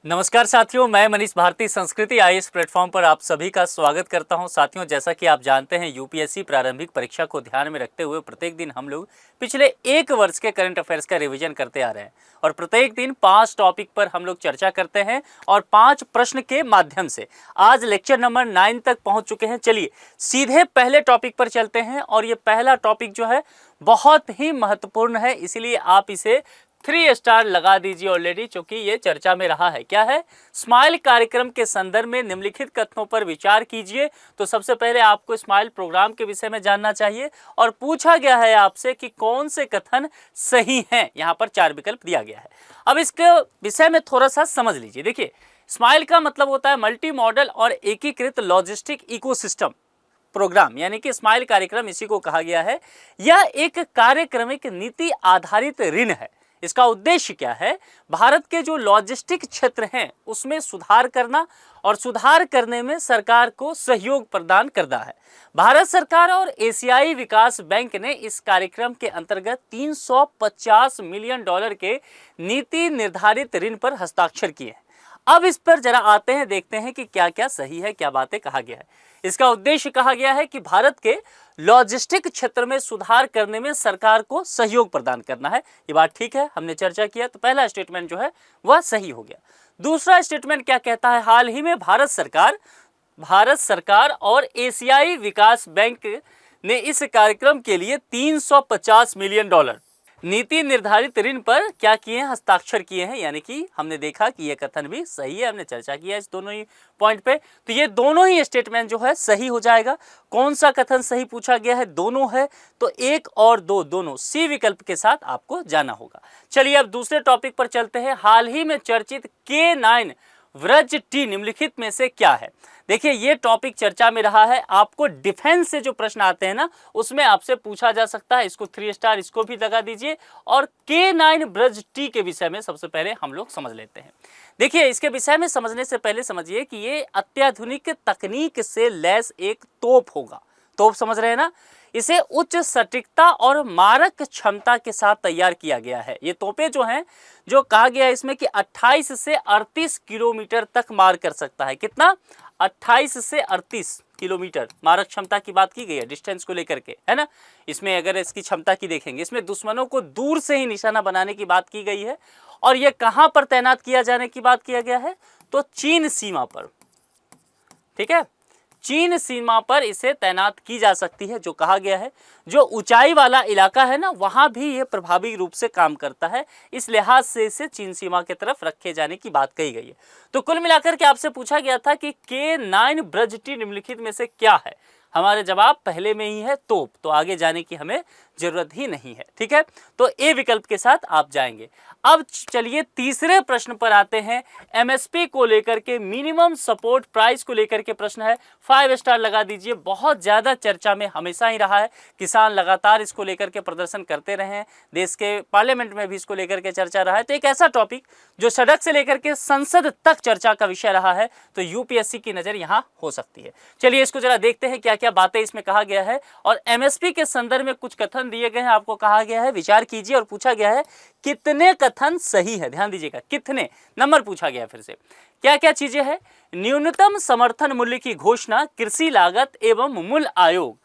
नमस्कार साथियों, मैं मनीष भारती संस्कृति आईएएस प्लेटफॉर्म पर आप सभी का स्वागत करता हूं। साथियों, जैसा कि आप जानते हैं, यूपीएससी प्रारंभिक परीक्षा को ध्यान में रखते हुए प्रत्येक दिन हम लोग पिछले एक वर्ष के करंट अफेयर्स का रिवीजन करते आ रहे हैं और प्रत्येक दिन 5 टॉपिक पर हम लोग चर्चा करते हैं और 5 प्रश्न के माध्यम से आज लेक्चर नंबर 9 तक पहुँच चुके हैं। चलिए सीधे पहले टॉपिक पर चलते हैं और ये पहला टॉपिक जो है बहुत ही महत्वपूर्ण है, इसीलिए आप इसे 3 स्टार लगा दीजिए ऑलरेडी, क्योंकि ये चर्चा में रहा है। क्या है? स्माइल कार्यक्रम के संदर्भ में निम्नलिखित कथनों पर विचार कीजिए। तो सबसे पहले आपको स्माइल प्रोग्राम के विषय में जानना चाहिए और पूछा गया है आपसे कि कौन से कथन सही हैं। यहाँ पर 4 विकल्प दिया गया है। अब इसके विषय में थोड़ा सा समझ लीजिए। देखिए, स्माइल का मतलब होता है मल्टी मॉडल और एकीकृत लॉजिस्टिक इकोसिस्टम प्रोग्राम, यानी कि स्माइल कार्यक्रम इसी को कहा गया है। यह एक कार्यक्रमिक नीति आधारित ऋण है। इसका उद्देश्य क्या है? भारत के जो लॉजिस्टिक क्षेत्र हैं उसमें सुधार करना और सुधार करने में सरकार को सहयोग प्रदान करना है। भारत सरकार और एशियाई विकास बैंक ने इस कार्यक्रम के अंतर्गत $350 मिलियन के नीति निर्धारित ऋण पर हस्ताक्षर किए हैं। अब इस पर जरा आते हैं, देखते हैं कि क्या क्या सही है, क्या बातें कहा गया है। इसका उद्देश्य कहा गया है कि भारत के लॉजिस्टिक क्षेत्र में सुधार करने में सरकार को सहयोग प्रदान करना है। ये बात ठीक है, हमने चर्चा किया, तो पहला स्टेटमेंट जो है वह सही हो गया। दूसरा स्टेटमेंट क्या कहता है? हाल ही में भारत सरकार और एशियाई विकास बैंक ने इस कार्यक्रम के लिए $350 मिलियन नीति निर्धारित ऋण पर क्या किए हैं? हस्ताक्षर किए हैं। यानी कि हमने देखा कि यह कथन भी सही है, हमने चर्चा किया इस दोनों ही पॉइंट पे। तो ये दोनों ही स्टेटमेंट जो है सही हो जाएगा। कौन सा कथन सही पूछा गया है? दोनों है, तो 1 और 2 दोनों सी विकल्प के साथ आपको जाना होगा। चलिए अब दूसरे टॉपिक पर चलते हैं। हाल ही में चर्चित K9 व्रज टी निम्नलिखित में से क्या है? देखिए, ये टॉपिक चर्चा में रहा है। आपको डिफेंस से जो प्रश्न आते हैं ना, उसमें आपसे पूछा जा सकता है। इसको 3 स्टार, इसको भी लगा दीजिए। और K9 व्रज टी के विषय में सबसे पहले हम लोग समझ लेते हैं। देखिए, इसके विषय में समझने से पहले समझिए कि ये अत्याधुनिक तकनीक से लैस एक तोप होगा। तोप समझ रहे हैं ना? इसे उच्च सटीकता और मारक क्षमता के साथ तैयार किया गया है। ये तोपें जो हैं, जो कहा गया है इसमें कि 28 से 38 किलोमीटर तक मार कर सकता है। कितना? 28 से 38 किलोमीटर मारक क्षमता की बात की गई है, डिस्टेंस को लेकर के, है ना। इसमें अगर इसकी क्षमता की देखेंगे, इसमें दुश्मनों को दूर से ही निशाना बनाने की बात की गई है। और यह कहां पर तैनात किया जाने की बात किया गया है? तो चीन सीमा पर। ठीक है, चीन सीमा पर इसे तैनात की जा सकती है। जो कहा गया है, जो ऊंचाई वाला इलाका है ना, वहां भी ये प्रभावी रूप से काम करता है। इस लिहाज से इसे चीन सीमा की तरफ रखे जाने की बात कही गई है। तो कुल मिलाकर के आपसे पूछा गया था कि K9 व्रज टी निम्नलिखित में से क्या है? हमारे जवाब पहले में ही है तोप, तो आगे जाने की हमें जरूरत ही नहीं है। ठीक है, तो ए विकल्प के साथ आप जाएंगे। अब चलिए तीसरे प्रश्न पर आते हैं। एमएसपी को लेकर के, मिनिमम सपोर्ट प्राइस को लेकर के प्रश्न है। 5 स्टार लगा दीजिए। बहुत ज्यादा चर्चा में हमेशा ही रहा है। किसान लगातार इसको लेकर के प्रदर्शन करते रहे हैं। देश के पार्लियामेंट में भी इसको लेकर के चर्चा रहा है। तो एक ऐसा टॉपिक जो सड़क से लेकर के संसद तक चर्चा का विषय रहा है, तो यूपीएससी की नजर यहाँ हो सकती है। चलिए इसको जरा देखते हैं क्या क्या बातें इसमें कहा गया है। और एमएसपी के संदर्भ में कुछ कथन दिए गए हैं, आपको कहा गया है विचार कीजिए। और पूछा गया है कितने कथन सही है। ध्यान दीजिएगा, कितने नंबर पूछा गया। फिर से क्या क्या चीजें हैं? न्यूनतम समर्थन मूल्य की घोषणा कृषि लागत एवं मूल्य आयोग,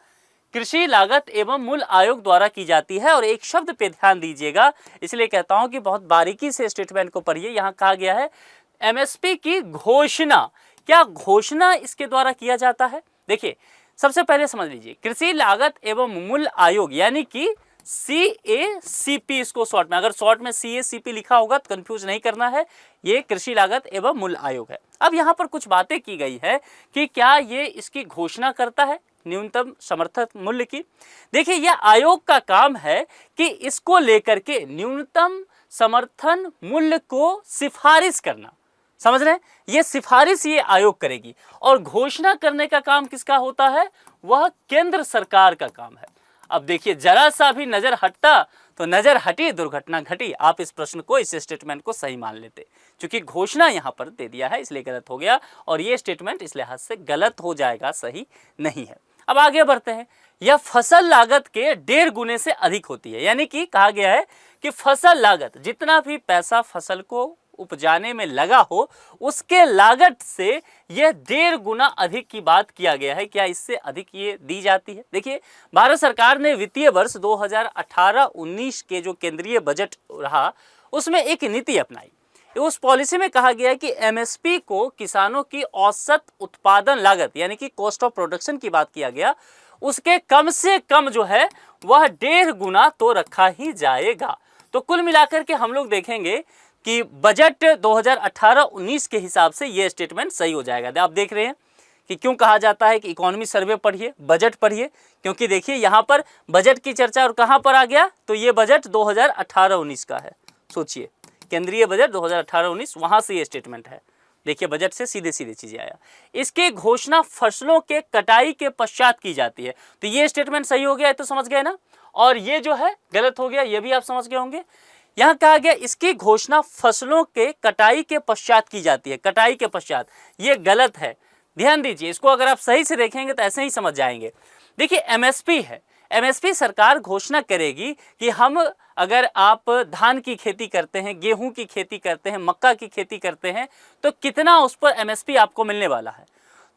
कृषि लागत एवं मूल्य आयोग द्वारा की जाती है। और एक शब्द पे ध्यान दीजिएगा, इसलिए कहता हूं कि बहुत बारीकी से स्टेटमेंट को पढ़िए। यहां कहा गया है एमएसपी की घोषणा। क्या घोषणा इसके द्वारा किया जाता है? देखिए, सबसे पहले समझ लीजिए, कृषि लागत एवं मूल्य आयोग यानी कि CACP, इसको शॉर्ट में, अगर शॉर्ट में CACP लिखा होगा तो कंफ्यूज नहीं करना है, ये कृषि लागत एवं मूल्य आयोग है। अब यहाँ पर कुछ बातें की गई है कि क्या ये इसकी घोषणा करता है न्यूनतम समर्थन मूल्य की। देखिए, यह आयोग का काम है कि इसको लेकर के न्यूनतम समर्थन मूल्य को सिफारिश करना। समझ रहे हैं? ये सिफारिश ये आयोग करेगी। और घोषणा करने का काम किसका होता है? वह केंद्र सरकार का काम है। अब देखिए, जरा सा भी नजर हटता तो नजर हटी दुर्घटना घटी। आप इस प्रश्न को, इस स्टेटमेंट को सही मान लेते, क्योंकि घोषणा यहां पर दे दिया है इसलिए गलत हो गया। और ये स्टेटमेंट इस लिहाज से गलत हो जाएगा, सही नहीं है। अब आगे बढ़ते हैं। यह फसल लागत के 1.5 गुने से अधिक होती है। यानी कि कहा गया है कि फसल लागत, जितना भी पैसा फसल को उपजाने में लगा हो उसके लागत से यह 1.5 गुना अधिक की बात किया गया है। क्या इससे अधिक ये दी जाती है? देखिए, भारत सरकार ने वित्तीय वर्ष 2018-19 के जो केंद्रीय बजट रहा उसमें एक नीति अपनाई। उस पॉलिसी में कहा गया है कि एमएसपी को किसानों की औसत उत्पादन लागत यानी कि कॉस्ट ऑफ प्रोडक्शन की बात किया गया, उसके कम से कम जो है वह 1.5 गुना तो रखा ही जाएगा। तो कुल मिलाकर के हम लोग देखेंगे कि बजट 2018-19 के हिसाब से यह स्टेटमेंट सही हो जाएगा। आप देख रहे हैं कि क्यों कहा जाता है कि इकोनॉमी सर्वे पढ़िए, बजट पढ़िए, क्योंकि देखिए यहाँ पर बजट की चर्चा और कहाँ पर आ गया, तो ये बजट 2018-19 का है। सोचिए, केंद्रीय बजट 2018-19 वहां से ये स्टेटमेंट है। देखिए, बजट से सीधे सीधे चीजें आया। इसकी घोषणा फसलों के कटाई के पश्चात की जाती है। तो ये स्टेटमेंट सही हो गया, तो समझ गए ना। और ये जो है गलत हो गया, ये भी आप समझ गए होंगे। यहां कहा गया इसकी घोषणा फसलों के कटाई के पश्चात की जाती है, कटाई के पश्चात, ये गलत है। ध्यान दीजिए, इसको अगर आप सही से देखेंगे तो ऐसे ही समझ जाएंगे। देखिए, एमएसपी है, एमएसपी सरकार घोषणा करेगी कि हम, अगर आप धान की खेती करते हैं, गेहूं की खेती करते हैं, मक्का की खेती करते हैं, तो कितना उस पर एमएसपी आपको मिलने वाला है।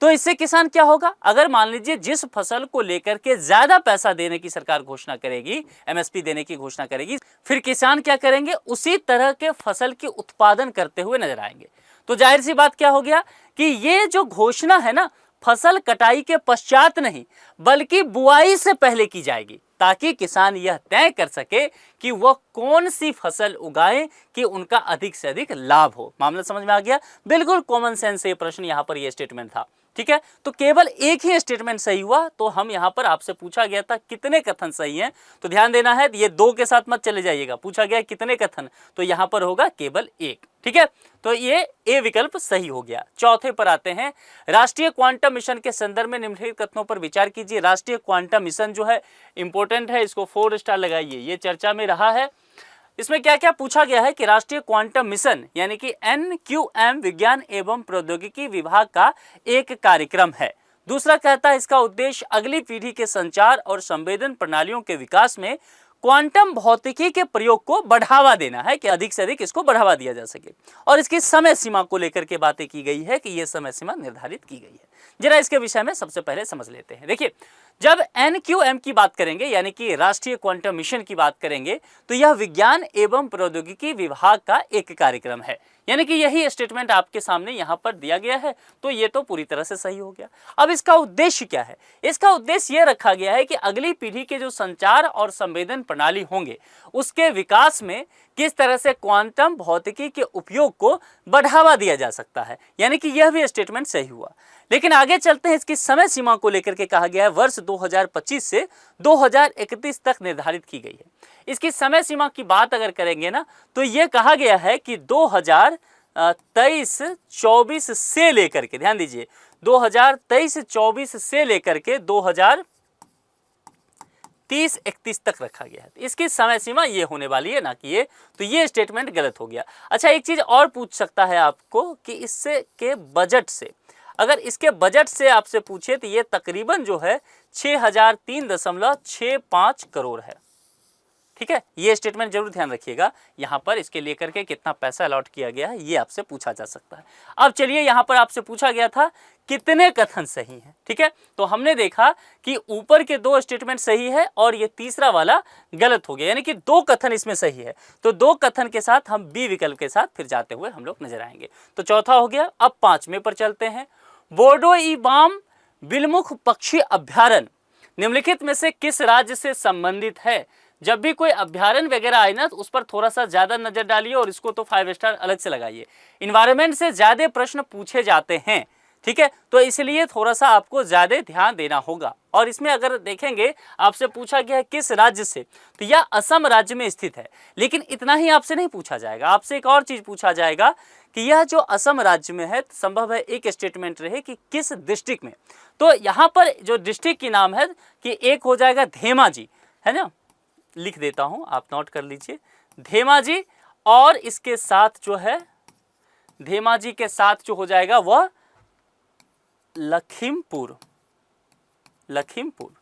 तो इससे किसान क्या होगा, अगर मान लीजिए जिस फसल को लेकर के ज्यादा पैसा देने की सरकार घोषणा करेगी, एमएसपी देने की घोषणा करेगी, फिर किसान क्या करेंगे, उसी तरह के फसल की उत्पादन करते हुए नजर आएंगे। तो जाहिर सी बात क्या हो गया कि ये जो घोषणा है ना, फसल कटाई के पश्चात नहीं बल्कि बुआई से पहले की जाएगी, ताकि किसान यह तय कर सके कि वह कौन सी फसल उगाएं कि उनका अधिक से अधिक लाभ हो। मामला समझ में आ गया? बिल्कुल कॉमन सेंस ये प्रश्न, यहाँ पर यह स्टेटमेंट था। ठीक है, तो केवल एक ही स्टेटमेंट सही हुआ। तो हम यहाँ पर आपसे पूछा गया था कितने कथन सही हैं, तो ध्यान देना है, ये 2 के साथ मत चले जाइएगा। पूछा गया कितने कथन, तो यहाँ पर होगा केवल 1। ठीक है, तो ये ए विकल्प सही हो गया। चौथे पर आते हैं, राष्ट्रीय क्वांटम मिशन के संदर्भ में निम्नलिखित कथनों पर विचार कीजिए। राष्ट्रीय क्वांटम मिशन जो है इंपॉर्टेंट है, इसको 4 स्टार लगाइए, ये चर्चा में रहा है। इसमें क्या क्या पूछा गया है कि राष्ट्रीय क्वांटम मिशन यानी कि एनक्यूएम विज्ञान एवं प्रौद्योगिकी विभाग का एक कार्यक्रम है। दूसरा कहता है इसका उद्देश्य अगली पीढ़ी के संचार और संवेदन प्रणालियों के विकास में क्वांटम भौतिकी के प्रयोग को बढ़ावा देना है, कि अधिक से अधिक इसको बढ़ावा दिया जा सके। और इसकी समय सीमा को लेकर के बातें की गई है कि यह समय सीमा निर्धारित की गई है। जरा इसके विषय में सबसे पहले समझ लेते हैं। देखिए, जब एनक्यूएम की बात करेंगे यानी कि राष्ट्रीय क्वांटम मिशन की बात करेंगे, तो यह विज्ञान एवं प्रौद्योगिकी विभाग का एक कार्यक्रम है, यानी कि यही स्टेटमेंट आपके सामने यहाँ पर दिया गया है। तो ये तो पूरी तरह से सही हो गया। अब इसका उद्देश्य क्या है? इसका उद्देश्य यह रखा गया है कि अगली पीढ़ी के जो संचार और संवेदन प्रणाली होंगे उसके विकास में किस तरह से क्वांटम भौतिकी के उपयोग को बढ़ावा दिया जा सकता है, यानी कि यह भी स्टेटमेंट सही हुआ। लेकिन आगे चलते हैं, इसकी समय सीमा को लेकर के कहा गया है वर्ष 2025 से 2031 तक निर्धारित की गई है। इसकी समय सीमा की बात अगर करेंगे ना, तो यह कहा गया है कि 2023-24 से लेकर के, ध्यान दीजिए, 2023-24 से लेकर के 2030-31 तक रखा गया है। इसकी समय सीमा ये होने वाली है, ना कि ये। तो ये स्टेटमेंट गलत हो गया। अच्छा, एक चीज और पूछ सकता है आपको कि इससे के बजट से, अगर इसके बजट से आपसे पूछे तो ये तकरीबन जो है 6003.65 करोड़ है। ठीक है, ये स्टेटमेंट जरूर ध्यान रखिएगा। यहाँ पर इसके लेकर के कितना पैसा अलॉट किया गया है ये आपसे पूछा जा सकता है। अब चलिए, यहाँ पर आपसे पूछा गया था कितने कथन सही हैं। ठीक है, तो हमने देखा कि ऊपर के 2 स्टेटमेंट सही है और ये तीसरा वाला गलत हो गया, यानी कि 2 कथन इसमें सही है। तो 2 कथन के साथ हम बी विकल्प के साथ फिर जाते हुए हम लोग नजर आएंगे। तो चौथा हो गया। अब 5वें पर चलते हैं। बोर्डो-ई-बाम बिलमुख पक्षी अभ्यारण्य निम्नलिखित में से किस राज्य से संबंधित है? जब भी कोई अभ्यारण्य वगैरह आए ना, तो उस पर थोड़ा सा ज्यादा नजर डालिए और इसको तो 5 स्टार अलग से लगाइए। इन्वायरमेंट से ज्यादा प्रश्न पूछे जाते हैं, ठीक है, तो इसलिए थोड़ा सा आपको ज्यादा ध्यान देना होगा। और इसमें अगर देखेंगे, आपसे पूछा गया है किस राज्य से, तो यह असम राज्य में स्थित है। लेकिन इतना ही आपसे नहीं पूछा जाएगा, आपसे एक और चीज पूछा जाएगा कि यह जो असम राज्य में है, संभव है एक स्टेटमेंट रहे कि किस डिस्ट्रिक्ट में। तो यहाँ पर जो डिस्ट्रिक्ट की नाम है कि एक हो जाएगा धेमाजी, है ना, लिख देता हूं, आप नोट कर लीजिए, धेमाजी। और इसके साथ जो है, धेमाजी के साथ जो हो जाएगा वह लखीमपुर।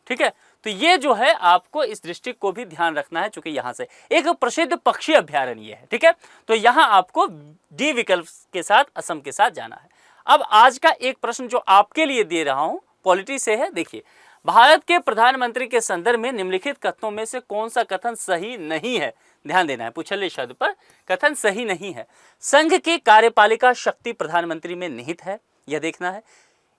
ठीक है, तो ये जो है आपको इस डिस्ट्रिक्ट को भी ध्यान रखना है, चूंकि यहाँ से एक प्रसिद्ध पक्षी अभ्यारण्य है। ठीक है, तो यहाँ आपको डी विकल्प के साथ असम के साथ जाना है। अब आज का एक प्रश्न जो आपके लिए दे रहा हूं पॉलिटी से है। देखिए, भारत के प्रधानमंत्री के संदर्भ में निम्नलिखित कथनों में से कौन सा कथन सही नहीं है? ध्यान देना है, पूछले शब्द पर कथन सही नहीं है। संघ की कार्यपालिका शक्ति प्रधानमंत्री में निहित है, यह देखना है।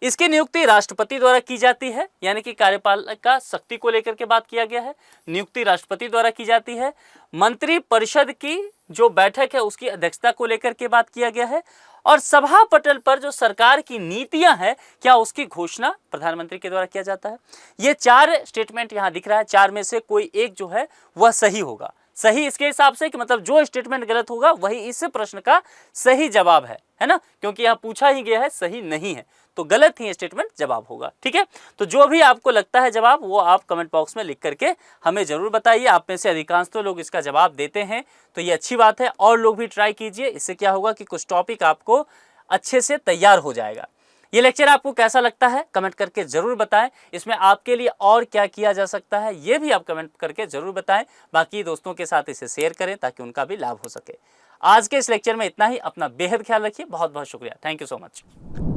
इसकी नियुक्ति राष्ट्रपति द्वारा की जाती है, यानी कि कार्यपालिका शक्ति को लेकर के बात किया गया है, नियुक्ति राष्ट्रपति द्वारा की जाती है। मंत्री परिषद की जो बैठक है उसकी अध्यक्षता को लेकर के बात किया गया है, और सभा पटल पर जो सरकार की नीतियां हैं क्या उसकी घोषणा प्रधानमंत्री के द्वारा किया जाता है। ये 4 स्टेटमेंट यहां दिख रहा है, 4 में से कोई एक जो है वह सही होगा। सही इसके हिसाब से कि मतलब जो स्टेटमेंट गलत होगा वही इस प्रश्न का सही जवाब है ना, क्योंकि यहां पूछा ही गया है, सही नहीं है, तो गलत ही स्टेटमेंट जवाब होगा। ठीक है, तो जो भी आपको लगता है जवाब वो आप कमेंट बॉक्स में लिख करके हमें जरूर बताइए। आप में से अधिकांश तो लोग इसका जवाब देते हैं, तो ये अच्छी बात है, और लोग भी ट्राई कीजिए। इससे क्या होगा कि कुछ टॉपिक आपको अच्छे से तैयार हो जाएगा। ये लेक्चर आपको कैसा लगता है कमेंट करके जरूर बताएं। इसमें आपके लिए और क्या किया जा सकता है ये भी आप कमेंट करके जरूर बताएं। बाकी दोस्तों के साथ इसे शेयर करें ताकि उनका भी लाभ हो सके। आज के इस लेक्चर में इतना ही। अपना बेहद ख्याल रखिए। बहुत बहुत शुक्रिया। Thank you so much.